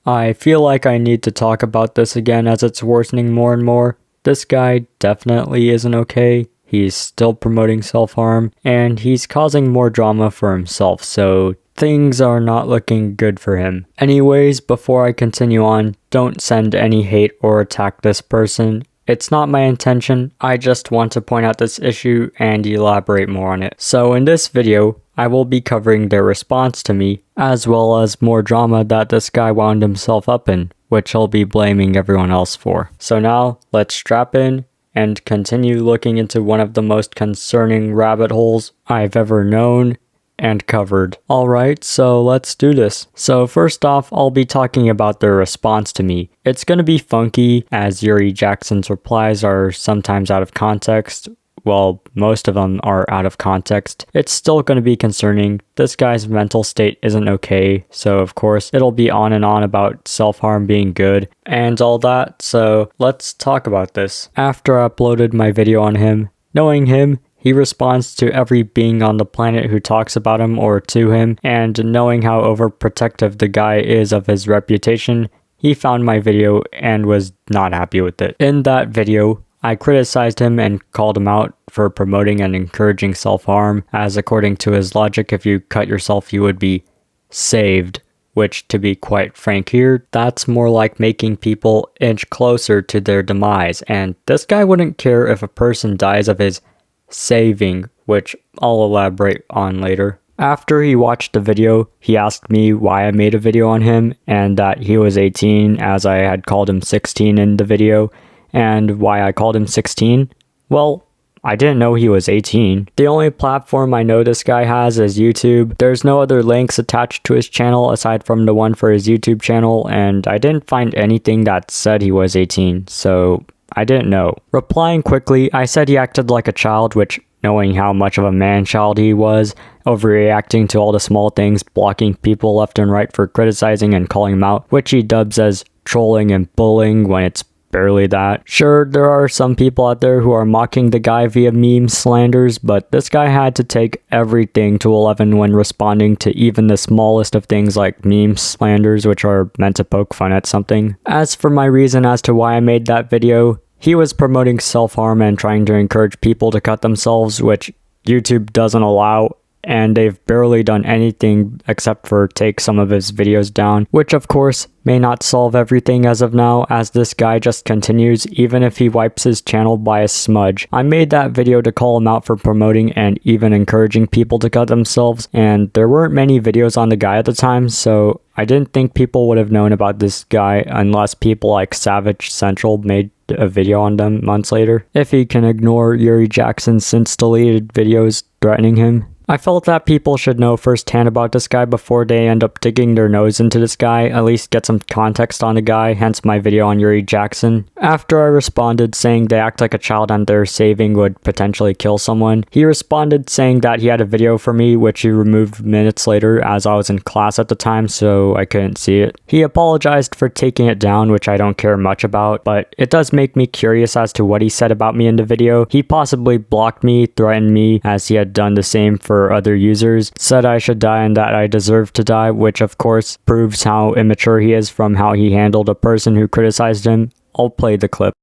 I feel like I need to talk about this again as it's worsening more and more. This guy definitely isn't okay. He's still promoting self-harm, and he's causing more drama for himself, so things are not looking good for him. Anyways, before I continue on, don't send any hate or attack this person. It's not my intention, I just want to point out this issue and elaborate more on it. So in this video, I will be covering their response to me, as well as more drama that this guy wound himself up in, which he'll be blaming everyone else for. So now, let's strap in and continue looking into one of the most concerning rabbit holes I've ever known and covered. Alright, so let's do this. So first off, I'll be talking about their response to me. It's gonna be funky, as Yuri Jackson's replies are sometimes out of context. Well, most of them are out of context. It's still going to be concerning. This guy's mental state isn't okay, so of course it'll be on and on about self-harm being good and all that, so let's talk about this. After I uploaded my video on him, knowing him, he responds to every being on the planet who talks about him or to him, and knowing how overprotective the guy is of his reputation, he found my video and was not happy with it. In that video, I criticized him and called him out for promoting and encouraging self-harm, as according to his logic, if you cut yourself you would be saved, which, to be quite frank here, that's more like making people inch closer to their demise, and this guy wouldn't care if a person dies of his saving, which I'll elaborate on later. After he watched the video, he asked me why I made a video on him, and that he was 18 as I had called him 16 in the video. And why I called him 16? Well, I didn't know he was 18. The only platform I know this guy has is YouTube. There's no other links attached to his channel aside from the one for his YouTube channel, and I didn't find anything that said he was 18, so I didn't know. Replying quickly, I said he acted like a child, which, knowing how much of a man-child he was, overreacting to all the small things, blocking people left and right for criticizing and calling him out, which he dubs as trolling and bullying when it's barely that. Sure, there are some people out there who are mocking the guy via meme slanders, but this guy had to take everything to 11 when responding to even the smallest of things like meme slanders, which are meant to poke fun at something. As for my reason as to why I made that video, he was promoting self-harm and trying to encourage people to cut themselves, which YouTube doesn't allow, and they've barely done anything except for take some of his videos down, which of course may not solve everything as of now, as this guy just continues even if he wipes his channel by a smudge. I made that video to call him out for promoting and even encouraging people to cut themselves, and there weren't many videos on the guy at the time, so I didn't think people would have known about this guy unless people like Savage Central made a video on them months later. If he can ignore Yuri Jackson's since deleted videos threatening him. I felt that people should know firsthand about this guy before they end up digging their nose into this guy, at least get some context on the guy, hence my video on Yuri Jackson. After I responded saying they act like a child and their saving would potentially kill someone, he responded saying that he had a video for me, which he removed minutes later as I was in class at the time, so I couldn't see it. He apologized for taking it down, which I don't care much about, but it does make me curious as to what he said about me in the video. He possibly blocked me, threatened me, as he had done the same for other users, said I should die and that I deserve to die, which of course proves how immature he is from how he handled a person who criticized him. I'll play the clip.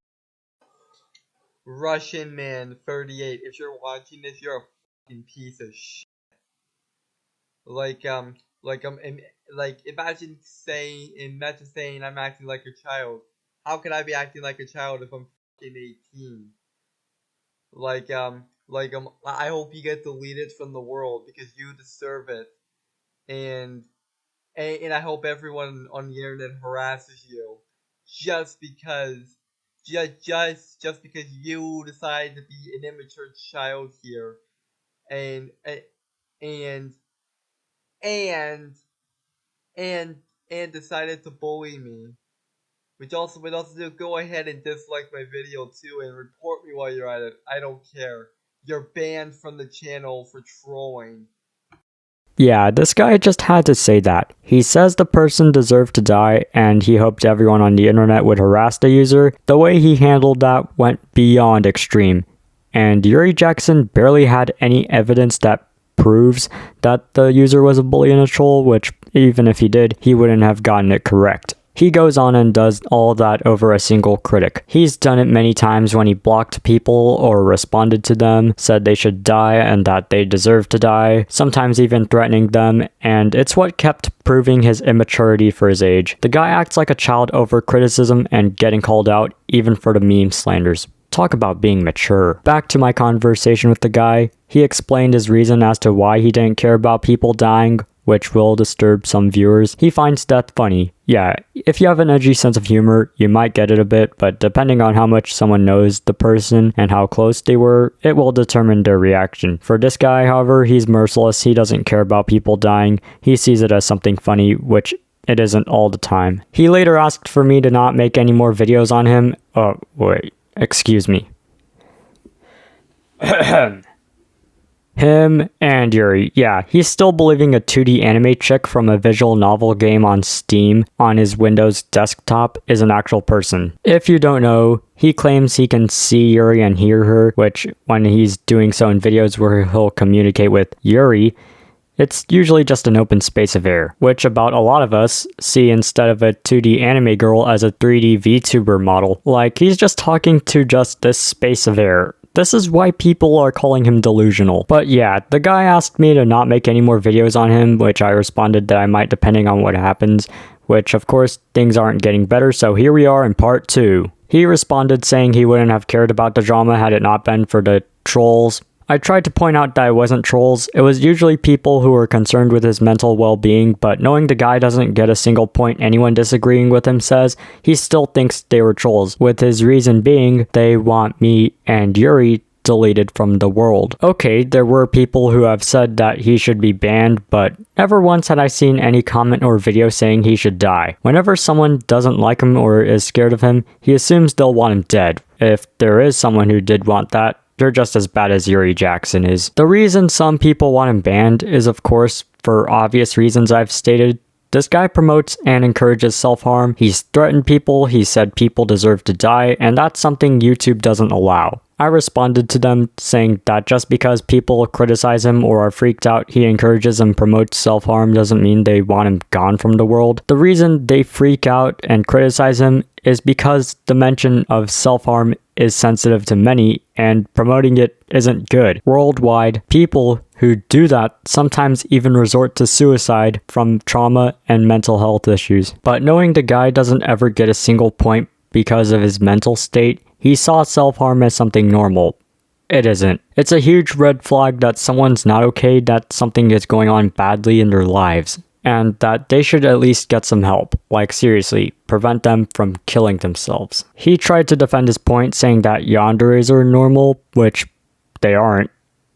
Russian man 38, if you're watching this, you're a fucking piece of shit. Imagine saying I'm acting like a child. How can I be acting like a child if I'm fucking 18? I hope you get deleted from the world because you deserve it, and I hope everyone on the internet harasses you just because you decide to be an immature child here, and decided to bully me. Which also do go ahead and dislike my video too and report me while you're at it. I don't care. You're banned from the channel for trolling. Yeah, this guy just had to say that. He says the person deserved to die and he hoped everyone on the internet would harass the user. The way he handled that went beyond extreme. And Yuri Jackson barely had any evidence that proves that the user was a bully and a troll, which even if he did, he wouldn't have gotten it correct. He goes on and does all of that over a single critic. He's done it many times when he blocked people or responded to them, said they should die and that they deserve to die, sometimes even threatening them, and it's what kept proving his immaturity for his age. The guy acts like a child over criticism and getting called out, even for the meme slanders. Talk about being mature. Back to my conversation with the guy, he explained his reason as to why he didn't care about people dying, which will disturb some viewers. He finds death funny. Yeah, if you have an edgy sense of humor, you might get it a bit, but depending on how much someone knows the person and how close they were, it will determine their reaction. For this guy, however, he's merciless. He doesn't care about people dying. He sees it as something funny, which it isn't all the time. He later asked for me to not make any more videos on him. Oh, wait, excuse me. Him and Yuri, yeah, he's still believing a 2D anime chick from a visual novel game on Steam on his Windows desktop is an actual person. If you don't know, he claims he can see Yuri and hear her, which when he's doing so in videos where he'll communicate with Yuri, it's usually just an open space of air, which about a lot of us see instead of a 2D anime girl as a 3D VTuber model. Like, he's just talking to just this space of air. This is why people are calling him delusional. But yeah, the guy asked me to not make any more videos on him, which I responded that I might depending on what happens, which of course things aren't getting better, so here we are in part 2. He responded saying he wouldn't have cared about the drama had it not been for the trolls. I tried to point out that it wasn't trolls, it was usually people who were concerned with his mental well-being, but knowing the guy doesn't get a single point anyone disagreeing with him says, he still thinks they were trolls, with his reason being they want me and Yuri deleted from the world. Okay, there were people who have said that he should be banned, but never once had I seen any comment or video saying he should die. Whenever someone doesn't like him or is scared of him, he assumes they'll want him dead. If there is someone who did want that, they're just as bad as Yuri Jackson is. The reason some people want him banned is, of course, for obvious reasons I've stated. This guy promotes and encourages self-harm. He's threatened people, he said people deserve to die, and that's something YouTube doesn't allow. I responded to them saying that just because people criticize him or are freaked out he encourages and promotes self-harm doesn't mean they want him gone from the world. The reason they freak out and criticize him is because the mention of self-harm is sensitive to many and promoting it isn't good. Worldwide, people who do that sometimes even resort to suicide from trauma and mental health issues. But knowing the guy doesn't ever get a single point because of his mental state, he saw self-harm as something normal. It isn't. It's a huge red flag that someone's not okay, that something is going on badly in their lives, and that they should at least get some help. Like, seriously, prevent them from killing themselves. He tried to defend his point, saying that yanderes are normal, which they aren't.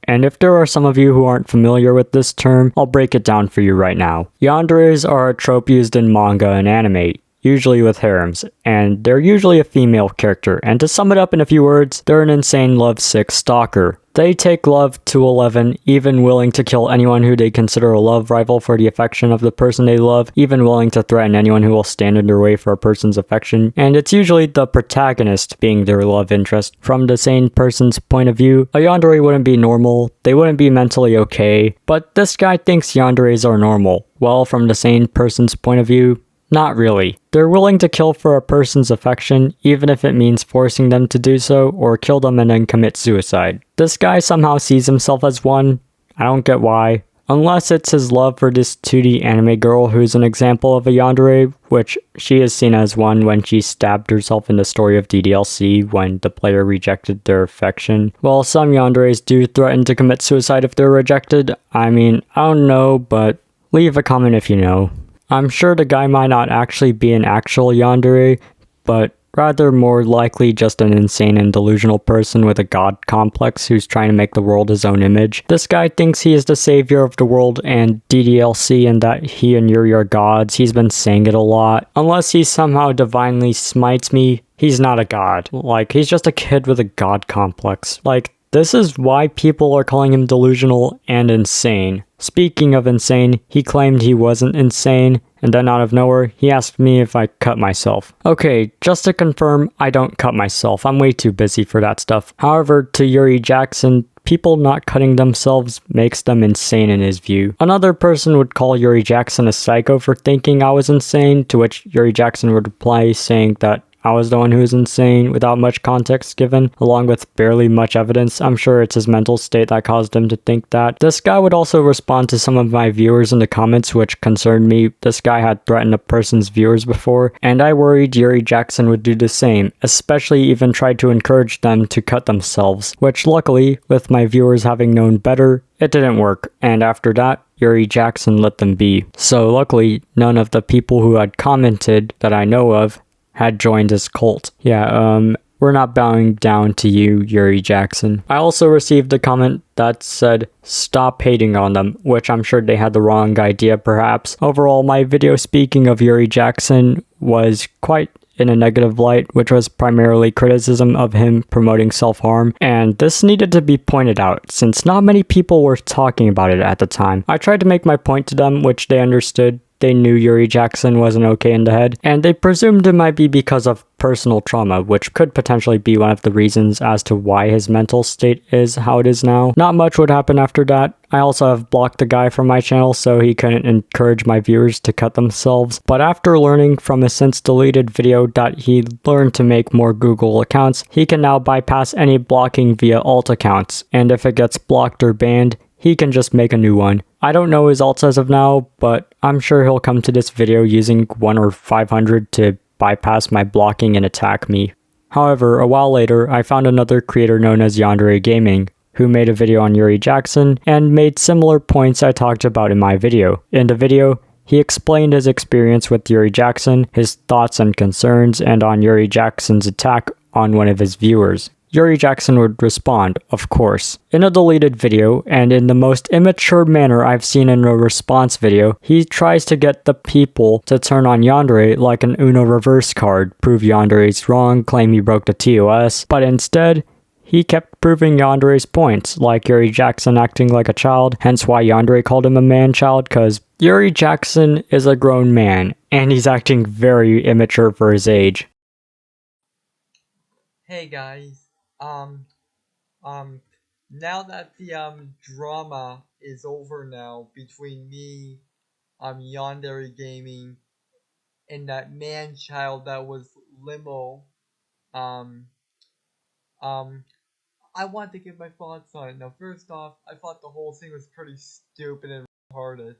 And if there are some of you who aren't familiar with this term, I'll break it down for you right now. Yanderes are a trope used in manga and anime, usually with harems, and they're usually a female character, and to sum it up in a few words, they're an insane lovesick stalker. They take love to 11, even willing to kill anyone who they consider a love rival for the affection of the person they love, even willing to threaten anyone who will stand in their way for a person's affection, and it's usually the protagonist being their love interest. From the sane person's point of view, a yandere wouldn't be normal, they wouldn't be mentally okay, but this guy thinks yanderes are normal. Well, from the sane person's point of view, not really. They're willing to kill for a person's affection, even if it means forcing them to do so, or kill them and then commit suicide. This guy somehow sees himself as one. I don't get why. Unless it's his love for this 2D anime girl who's an example of a yandere, which she is seen as one when she stabbed herself in the story of DDLC when the player rejected their affection. While some yanderes do threaten to commit suicide if they're rejected, I mean, I don't know, but leave a comment if you know. I'm sure the guy might not actually be an actual yandere, but rather more likely just an insane and delusional person with a god complex who's trying to make the world his own image. This guy thinks he is the savior of the world and DDLC and that he and Yuri are gods. He's been saying it a lot. Unless he somehow divinely smites me, he's not a god. Like, he's just a kid with a god complex. Like, this is why people are calling him delusional and insane. Speaking of insane, he claimed he wasn't insane, and then out of nowhere, he asked me if I cut myself. Okay, just to confirm, I don't cut myself. I'm way too busy for that stuff. However, to Yuri Jackson, people not cutting themselves makes them insane in his view. Another person would call Yuri Jackson a psycho for thinking I was insane, to which Yuri Jackson would reply saying that I was the one who was insane without much context given, along with barely much evidence. I'm sure it's his mental state that caused him to think that. This guy would also respond to some of my viewers in the comments, which concerned me. This guy had threatened a person's viewers before, and I worried Yuri Jackson would do the same, especially even tried to encourage them to cut themselves, which luckily, with my viewers having known better, it didn't work, and after that, Yuri Jackson let them be. So luckily, none of the people who had commented that I know of had joined his cult. Yeah, we're not bowing down to you, Yuri Jackson. I also received a comment that said, stop hating on them, which I'm sure they had the wrong idea perhaps. Overall, my video speaking of Yuri Jackson was quite in a negative light, which was primarily criticism of him promoting self-harm, and this needed to be pointed out, since not many people were talking about it at the time. I tried to make my point to them, which they understood. They knew Yuri Jackson wasn't okay in the head, and they presumed it might be because of personal trauma, which could potentially be one of the reasons as to why his mental state is how it is now. Not much would happen after that. I also have blocked the guy from my channel so he couldn't encourage my viewers to cut themselves, but after learning from a since deleted video that he learned to make more Google accounts, he can now bypass any blocking via alt accounts, and if it gets blocked or banned, he can just make a new one. I don't know his alts as of now, but I'm sure he'll come to this video using 1 or 500 to bypass my blocking and attack me. However, a while later, I found another creator known as Yandere Gaming, who made a video on Yuri Jackson and made similar points I talked about in my video. In the video, he explained his experience with Yuri Jackson, his thoughts and concerns, and on Yuri Jackson's attack on one of his viewers. Yuri Jackson would respond, of course. In a deleted video, and in the most immature manner I've seen in a response video, he tries to get the people to turn on Yandere like an Uno reverse card, prove Yandere's wrong, claim he broke the TOS, but instead, he kept proving Yandere's points, like Yuri Jackson acting like a child, hence why Yandere called him a man-child, cause Yuri Jackson is a grown man, and he's acting very immature for his age. Hey guys, now that the drama is over now between me, Yandere Gaming, and that man child that was Limo, um, I want to give my thoughts on it. Now, first off, I thought the whole thing was pretty stupid and retarded.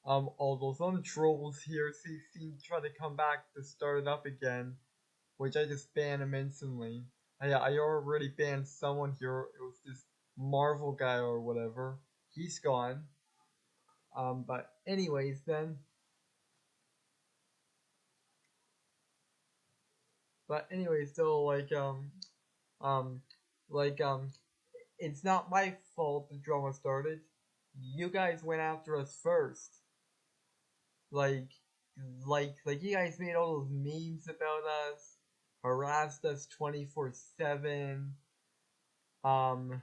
Although some trolls here seem to try to come back to start it up again, which I just banned him instantly. I already banned someone here. It was this Marvel guy or whatever. He's gone. But anyways, then. But anyways, so um, like it's not my fault the drama started. You guys went after us first. Like, like you guys made all those memes about us, harassed us 24/7. Um,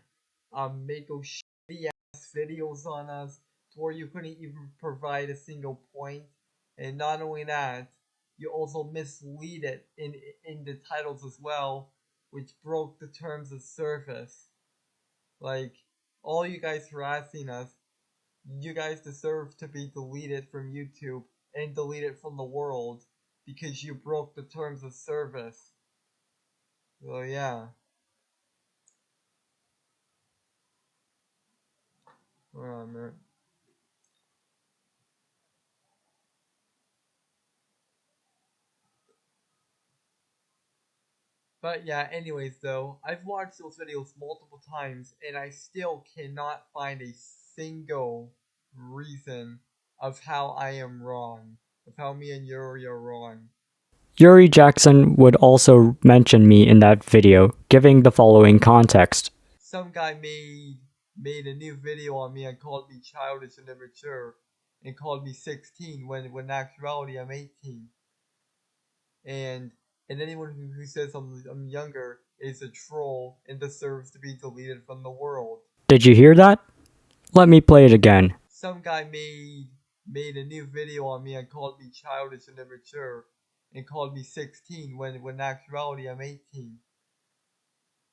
made those shitty ass videos on us to where you couldn't even provide a single point. And not only that, you also mislead it in the titles as well, which broke the terms of service. Like, all you guys harassing us, you guys deserve to be deleted from YouTube and deleted from the world because you broke the terms of service. So yeah. Man. But yeah, anyways though, I've watched those videos multiple times and I still cannot find a single reason of how I am wrong. Of how me and Yuri are wrong. Yuri Jackson would also mention me in that video, giving the following context. Some guy made a new video on me and called me childish and immature and called me 16 when in actuality I'm 18. And anyone who says I'm younger is a troll and deserves to be deleted from the world. Did you hear that? Let me play it again. Some guy made a new video on me and called me childish and immature and called me 16 when in actuality I'm 18.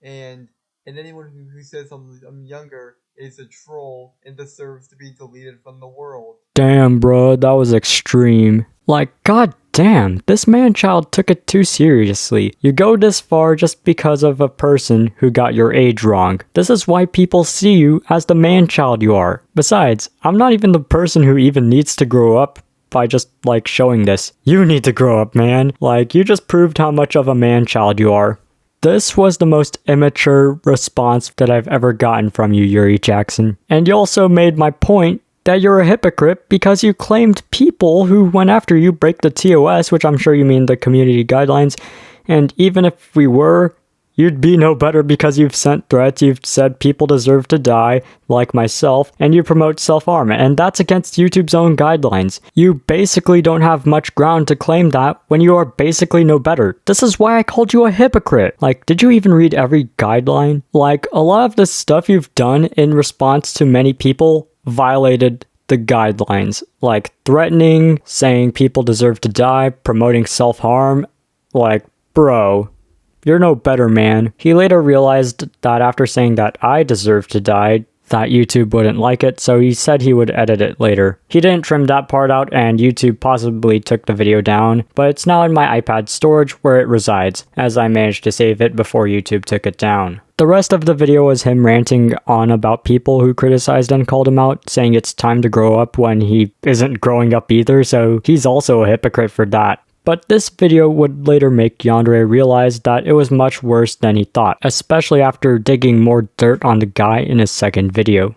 and anyone who says I'm younger is a troll and deserves to be deleted from the world. Damn, bro, that was extreme. Like, god damn, this man-child took it too seriously. You go this far just because of a person who got your age wrong. This is why people see you as the man-child you are. Besides, I'm not even the person who even needs to grow up by just, like, showing this. You need to grow up, man. Like, you just proved how much of a man-child you are. This was the most immature response that I've ever gotten from you, Yuri Jackson. And you also made my point that you're a hypocrite because you claimed people who went after you break the TOS, which I'm sure you mean the community guidelines, and even if we were, you'd be no better because you've sent threats, you've said people deserve to die, like myself, and you promote self-harm, and that's against YouTube's own guidelines. You basically don't have much ground to claim that when you are basically no better. This is why I called you a hypocrite. Like, did you even read every guideline? Like, a lot of the stuff you've done in response to many people violated the guidelines, like threatening, saying people deserve to die, promoting self-harm. Like, bro, you're no better, man. He later realized that after saying that I deserve to die, that YouTube wouldn't like it, so he said he would edit it later. He didn't trim that part out, and YouTube possibly took the video down, but it's now in my iPad storage where it resides, as I managed to save it before YouTube took it down. The rest of the video was him ranting on about people who criticized and called him out, saying it's time to grow up when he isn't growing up either, so he's also a hypocrite for that. But this video would later make Yandere realize that it was much worse than he thought, especially after digging more dirt on the guy in his second video.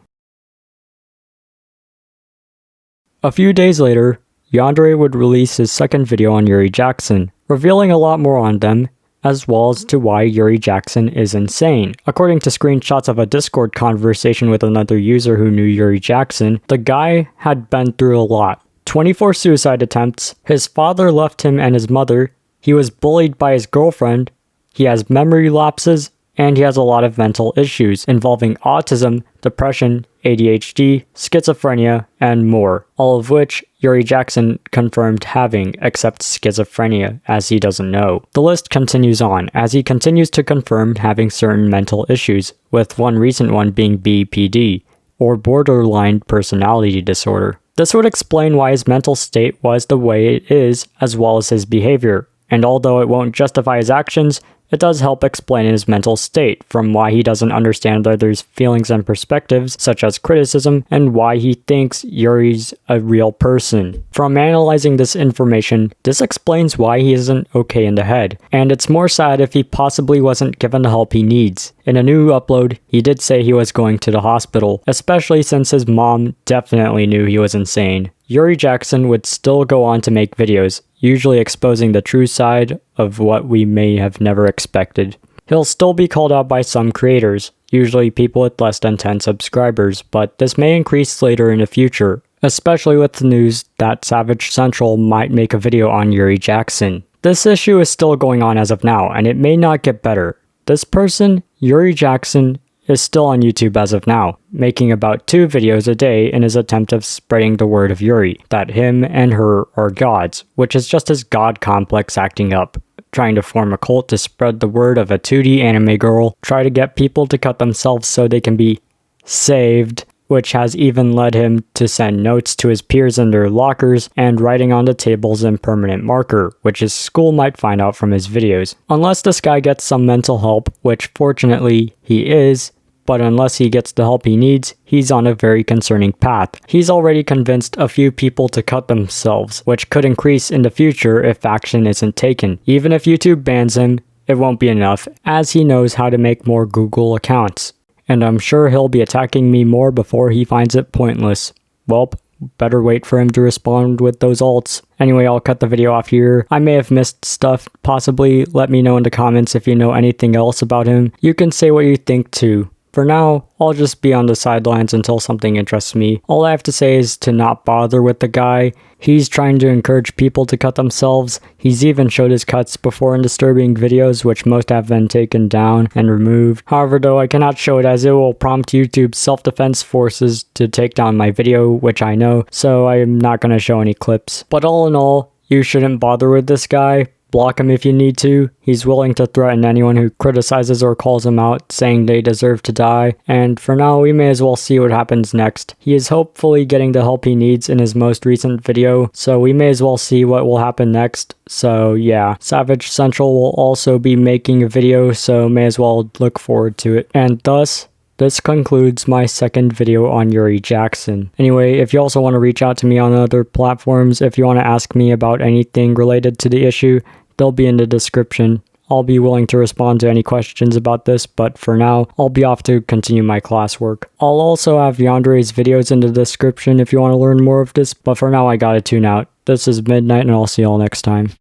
A few days later, Yandere would release his second video on Yuri Jackson, revealing a lot more on them, as well as to why Yuri Jackson is insane. According to screenshots of a Discord conversation with another user who knew Yuri Jackson, the guy had been through a lot. 24 suicide attempts, his father left him and his mother, he was bullied by his girlfriend, he has memory lapses, and he has a lot of mental issues involving autism, depression, ADHD, schizophrenia, and more, all of which Yuri Jackson confirmed having, except schizophrenia, as he doesn't know. The list continues on, as he continues to confirm having certain mental issues, with one recent one being BPD, or borderline personality disorder. This would explain why his mental state was the way it is, as well as his behavior, and although it won't justify his actions, it does help explain his mental state, from why he doesn't understand others' feelings and perspectives, such as criticism, and why he thinks Yuri's a real person. From analyzing this information, this explains why he isn't okay in the head, and it's more sad if he possibly wasn't given the help he needs. In a new upload, he did say he was going to the hospital, especially since his mom definitely knew he was insane. Yuri Jackson would still go on to make videos, usually exposing the true side of what we may have never expected. He'll still be called out by some creators, usually people with less than 10 subscribers, but this may increase later in the future, especially with the news that Savage Central might make a video on Yuri Jackson. This issue is still going on as of now, and it may not get better. This person, Yuri Jackson, is still on YouTube as of now, making about 2 videos a day in his attempt of spreading the word of Yuri, that him and her are gods, which is just his god complex acting up, trying to form a cult to spread the word of a 2D anime girl, try to get people to cut themselves so they can be saved, which has even led him to send notes to his peers in their lockers and writing on the tables in permanent marker, which his school might find out from his videos. Unless this guy gets some mental help, which fortunately he is, but unless he gets the help he needs, he's on a very concerning path. He's already convinced a few people to cut themselves, which could increase in the future if action isn't taken. Even if YouTube bans him, it won't be enough, as he knows how to make more Google accounts. And I'm sure he'll be attacking me more before he finds it pointless. Welp, better wait for him to respond with those alts. Anyway, I'll cut the video off here. I may have missed stuff, possibly. Let me know in the comments if you know anything else about him. You can say what you think too. For now, I'll just be on the sidelines until something interests me. All I have to say is to not bother with the guy. He's trying to encourage people to cut themselves. He's even showed his cuts before in disturbing videos, which most have been taken down and removed. However, though, I cannot show it as it will prompt YouTube's self-defense forces to take down my video, which I know, so I'm not going to show any clips. But all in all, you shouldn't bother with this guy. block him if you need to. He's willing to threaten anyone who criticizes or calls him out, saying they deserve to die, and for now we may as well see what happens next. He is hopefully getting the help he needs in his most recent video, so we may as well see what will happen next. So yeah, Savage Central will also be making a video, so may as well look forward to it. And thus, this concludes my second video on Yuri Jackson. Anyway, if you also want to reach out to me on other platforms, if you want to ask me about anything related to the issue, they'll be in the description. I'll be willing to respond to any questions about this, but for now, I'll be off to continue my classwork. I'll also have Yandere's videos in the description if you want to learn more of this, but for now I gotta tune out. This is Midnight and I'll see y'all next time.